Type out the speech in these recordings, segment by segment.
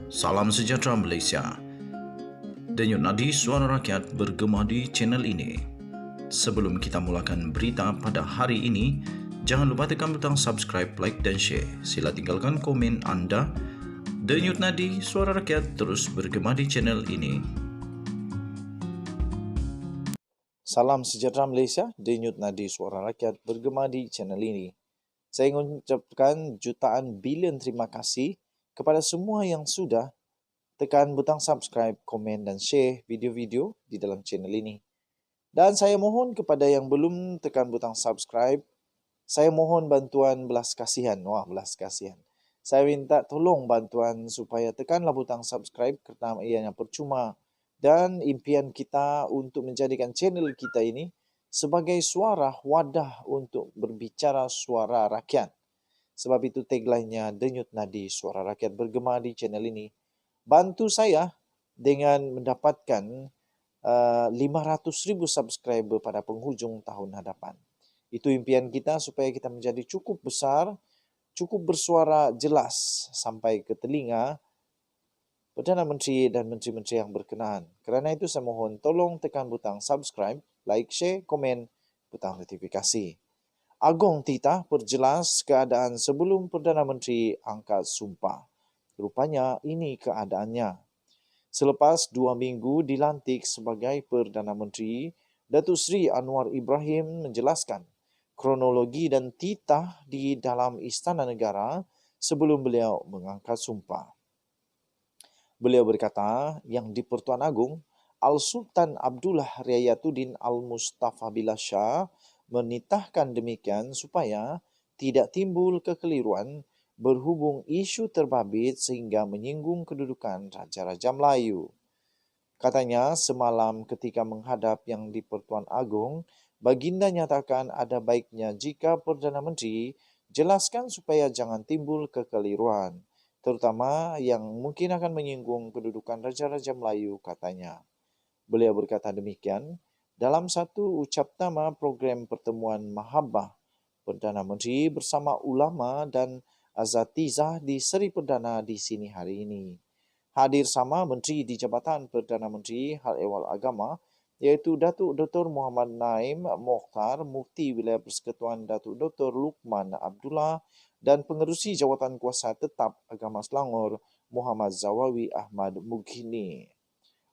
Salam sejahtera Malaysia. Denyut nadi suara rakyat bergema di channel ini. Sebelum kita mulakan berita pada hari ini, jangan lupa tekan butang subscribe, like dan share. Sila tinggalkan komen anda. Denyut nadi suara rakyat terus bergema di channel ini. Salam sejahtera Malaysia, denyut nadi suara rakyat bergema di channel ini. Saya ingin mengucapkan jutaan bilion terima kasih kepada semua yang sudah tekan butang subscribe, komen dan share video-video di dalam channel ini. Dan saya mohon kepada yang belum tekan butang subscribe, saya mohon bantuan belas kasihan. Belas kasihan. Saya minta tolong bantuan supaya tekanlah butang subscribe kerana ianya percuma. Dan impian kita untuk menjadikan channel kita ini sebagai suara wadah untuk berbicara suara rakyat. Sebab itu tagline-nya Denyut Nadi Suara Rakyat bergema di channel ini. Bantu saya dengan mendapatkan 500,000 subscriber pada penghujung tahun hadapan. Itu impian kita supaya kita menjadi cukup besar, cukup bersuara jelas sampai ke telinga Perdana Menteri dan Menteri-Menteri yang berkenaan. Kerana itu saya mohon tolong tekan butang subscribe, like, share, komen, butang notifikasi. Agong Tita perjelas keadaan sebelum Perdana Menteri angkat sumpah. Rupanya ini keadaannya. Selepas 2 minggu dilantik sebagai Perdana Menteri, Datuk Seri Anwar Ibrahim menjelaskan kronologi dan titah di dalam Istana Negara sebelum beliau mengangkat sumpah. Beliau berkata yang di Pertuan Agong, Al-Sultan Abdullah Riayatuddin Al-Mustafa Billah Shah menitahkan demikian supaya tidak timbul kekeliruan berhubung isu terbabit sehingga menyinggung kedudukan Raja-Raja Melayu. Katanya semalam ketika menghadap yang di Pertuan Agong, baginda nyatakan ada baiknya jika Perdana Menteri jelaskan supaya jangan timbul kekeliruan, terutama yang mungkin akan menyinggung kedudukan Raja-Raja Melayu, katanya. Beliau berkata demikian dalam satu ucaptama program pertemuan Mahabbah Perdana Menteri bersama ulama dan asatizah di Seri Perdana di sini hari ini. Hadir sama Menteri di Jabatan Perdana Menteri Hal Ehwal Agama iaitu Datuk Dr. Muhammad Naim Mokhtar, Mufti Wilayah Persekutuan Datuk Dr. Luqman Abdullah dan Pengerusi Jawatan Kuasa Tetap Agama Selangor Muhammad Zawawi Ahmad Mughini.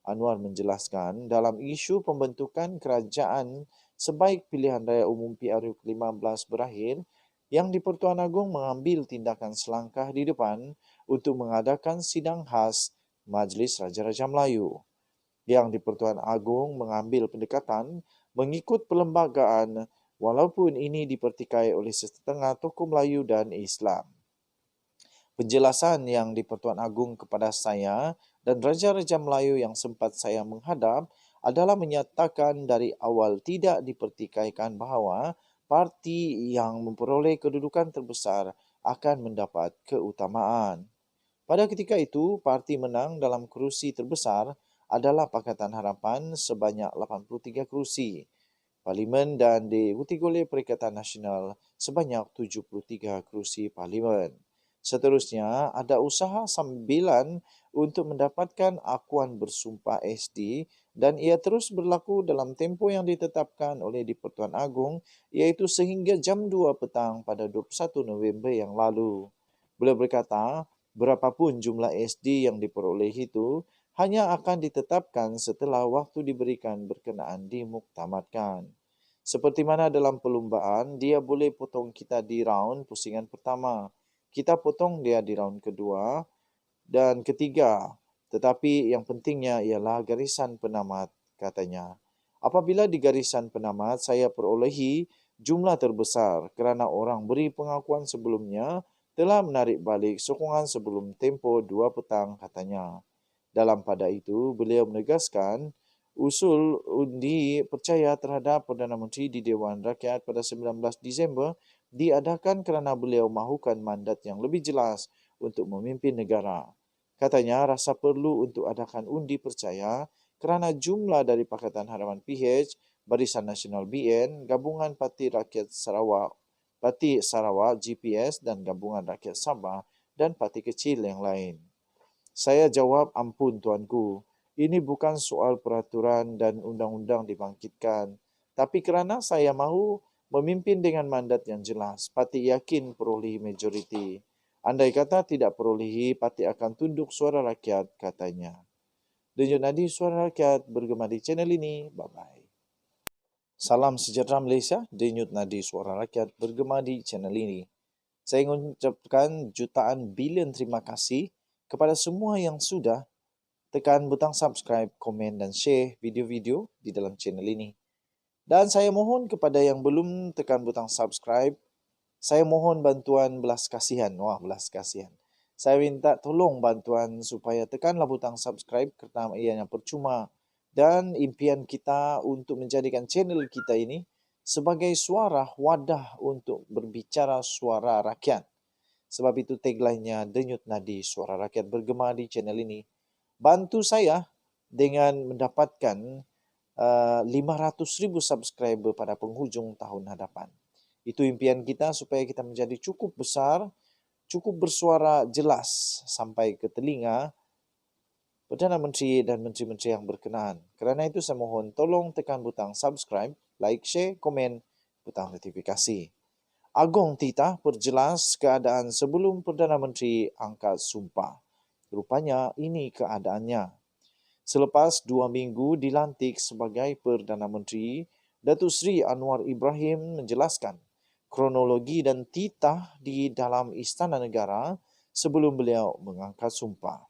Anwar menjelaskan dalam isu pembentukan kerajaan sebaik pilihan raya umum PRU ke-15 berakhir, yang di Pertuan Agong mengambil tindakan selangkah di depan untuk mengadakan sidang khas Majlis Raja-Raja Melayu. Yang di Pertuan Agong mengambil pendekatan mengikut perlembagaan walaupun ini dipertikai oleh setengah tokoh Melayu dan Islam. Penjelasan yang di Pertuan Agong kepada saya dan Raja-Raja Melayu yang sempat saya menghadap adalah menyatakan dari awal tidak dipertikaikan bahawa parti yang memperoleh kedudukan terbesar akan mendapat keutamaan. Pada ketika itu, parti menang dalam kerusi terbesar adalah Pakatan Harapan sebanyak 83 kerusi, Parlimen dan diikuti oleh Perikatan Nasional sebanyak 73 kerusi Parlimen. Seterusnya, ada usaha sambilan untuk mendapatkan akuan bersumpah SD dan ia terus berlaku dalam tempoh yang ditetapkan oleh di Pertuan Agong iaitu sehingga jam 2 petang pada 21 November yang lalu. Beliau berkata, berapapun jumlah SD yang diperoleh itu hanya akan ditetapkan setelah waktu diberikan berkenaan dimuktamadkan. Seperti mana dalam perlumbaan, dia boleh potong kita di raund pusingan pertama. Kita potong dia di raund kedua dan ketiga. Tetapi yang pentingnya ialah garisan penamat, katanya. Apabila di garisan penamat saya perolehi jumlah terbesar kerana orang beri pengakuan sebelumnya telah menarik balik sokongan sebelum tempoh 2 petang, katanya. Dalam pada itu, beliau menegaskan usul undi percaya terhadap Perdana Menteri di Dewan Rakyat pada 19 Disember diadakan kerana beliau mahukan mandat yang lebih jelas untuk memimpin negara. Katanya rasa perlu untuk adakan undi percaya kerana jumlah dari Pakatan Harapan PH, Barisan Nasional BN, Gabungan Parti Rakyat Sarawak, Parti Sarawak GPS dan Gabungan Rakyat Sabah dan parti kecil yang lain. Saya jawab, ampun tuanku, ini bukan soal peraturan dan undang-undang dibangkitkan. Tapi kerana saya mahu memimpin dengan mandat yang jelas, parti yakin perolehi majoriti. Andai kata tidak perolehi, parti akan tunduk suara rakyat, katanya. Denyut nadi suara rakyat bergema di channel ini. Bye-bye. Salam sejahtera Malaysia, denyut nadi suara rakyat bergema di channel ini. Saya ingin ucapkan jutaan bilion terima kasih kepada semua yang sudah tekan butang subscribe, komen dan share video-video di dalam channel ini. Dan saya mohon kepada yang belum tekan butang subscribe, saya mohon bantuan belas kasihan. Wah, belas kasihan. Saya minta tolong bantuan supaya tekanlah butang subscribe kerana ianya percuma. Dan impian kita untuk menjadikan channel kita ini sebagai suara wadah untuk berbicara suara rakyat. Sebab itu tagline-nya Denyut Nadi Suara Rakyat bergema di channel ini. Bantu saya dengan mendapatkan 500,000 subscriber pada penghujung tahun hadapan. Itu impian kita supaya kita menjadi cukup besar, cukup bersuara jelas sampai ke telinga Perdana Menteri dan Menteri-Menteri yang berkenaan. Kerana itu saya mohon tolong tekan butang subscribe, like, share, komen, butang notifikasi. Agong Tita perjelas keadaan sebelum Perdana Menteri angkat sumpah. Rupanya ini keadaannya. Selepas 2 minggu dilantik sebagai Perdana Menteri, Datuk Seri Anwar Ibrahim menjelaskan kronologi dan titah di dalam Istana Negara sebelum beliau mengangkat sumpah.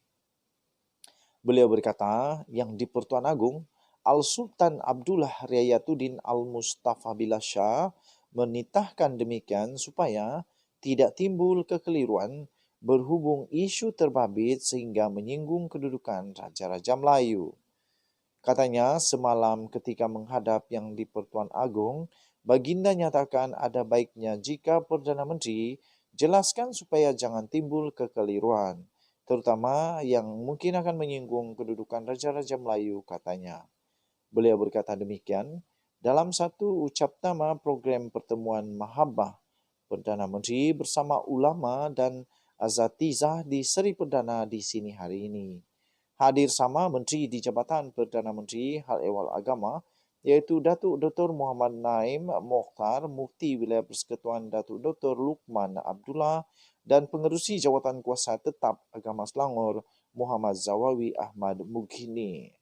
Beliau berkata yang di-Pertuan Agong, Al-Sultan Abdullah Riayatuddin Al-Mustafa Billah Shah menitahkan demikian supaya tidak timbul kekeliruan berhubung isu terbabit sehingga menyinggung kedudukan Raja-Raja Melayu. Katanya semalam ketika menghadap yang di-Pertuan Agong, baginda nyatakan ada baiknya jika Perdana Menteri jelaskan supaya jangan timbul kekeliruan, terutama yang mungkin akan menyinggung kedudukan Raja-Raja Melayu, katanya. Beliau berkata demikian dalam satu ucaptama program pertemuan Mahabbah Perdana Menteri bersama ulama dan azatizah di Seri Perdana di sini hari ini. Hadir sama Menteri di Jabatan Perdana Menteri Hal Ehwal Agama iaitu Datuk Dr. Muhammad Naim Mokhtar, Mufti Wilayah Persekutuan Datuk Dr. Luqman Abdullah dan Pengerusi Jawatan Kuasa Tetap Agama Selangor Muhammad Zawawi Ahmad Mughini.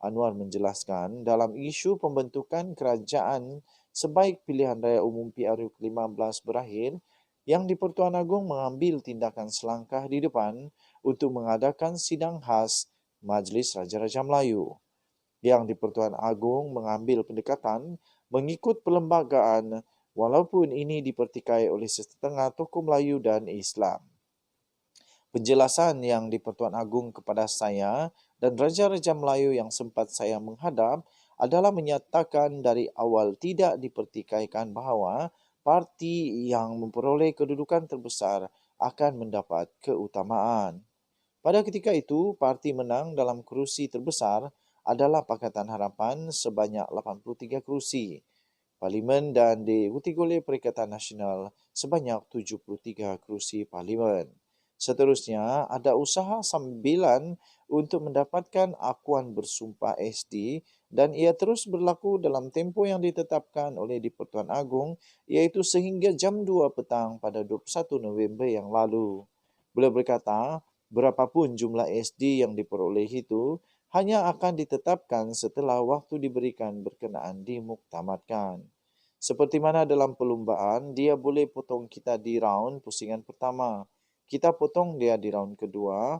Anwar menjelaskan dalam isu pembentukan kerajaan sebaik pilihan raya umum PRU ke-15 berakhir, yang di-Pertuan Agong mengambil tindakan selangkah di depan untuk mengadakan sidang khas Majlis Raja-Raja Melayu. Yang di-Pertuan Agong mengambil pendekatan mengikut perlembagaan walaupun ini dipertikai oleh setengah tokoh Melayu dan Islam. Penjelasan yang di-Pertuan Agong kepada saya dan Raja-Raja Melayu yang sempat saya menghadap adalah menyatakan dari awal tidak dipertikaikan bahawa parti yang memperoleh kedudukan terbesar akan mendapat keutamaan. Pada ketika itu, parti menang dalam kerusi terbesar adalah Pakatan Harapan sebanyak 83 kerusi, Parlimen dan diikuti oleh Perikatan Nasional sebanyak 73 kerusi Parlimen. Seterusnya, ada usaha sambilan untuk mendapatkan akuan bersumpah SD dan ia terus berlaku dalam tempoh yang ditetapkan oleh di-Pertuan Agong iaitu sehingga jam 2 petang pada 21 November yang lalu. Beliau berkata, berapapun jumlah SD yang diperoleh itu hanya akan ditetapkan setelah waktu diberikan berkenaan dimuktamadkan. Seperti mana dalam perlumbaan, dia boleh potong kita di raun pusingan pertama. Kita potong dia di raun kedua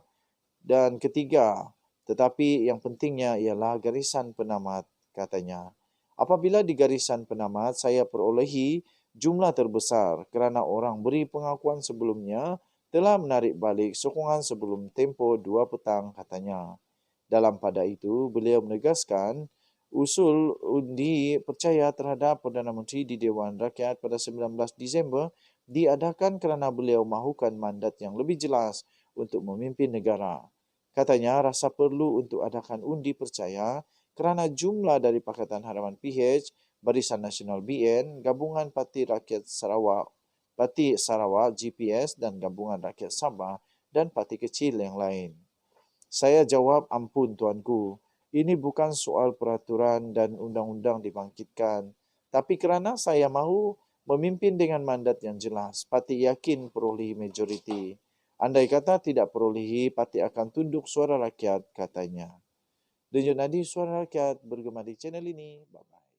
dan ketiga. Tetapi yang pentingnya ialah garisan penamat, katanya. Apabila di garisan penamat saya perolehi jumlah terbesar kerana orang beri pengakuan sebelumnya telah menarik balik sokongan sebelum tempoh 2 petang, katanya. Dalam pada itu, beliau menegaskan usul undi percaya terhadap Perdana Menteri di Dewan Rakyat pada 19 Disember diadakan kerana beliau mahukan mandat yang lebih jelas untuk memimpin negara. Katanya rasa perlu untuk adakan undi percaya kerana jumlah dari Pakatan Harapan PH, Barisan Nasional BN, Gabungan Parti Rakyat Sarawak, Parti Sarawak GPS dan Gabungan Rakyat Sabah dan parti kecil yang lain. Saya jawab, ampun tuanku, ini bukan soal peraturan dan undang-undang dibangkitkan, tapi kerana saya mahu memimpin dengan mandat yang jelas, parti yakin perolehi majoriti. Andai kata tidak perolehi, parti akan tunduk suara rakyat, katanya. Denyut nadi suara rakyat bergema di channel ini. Bye-bye.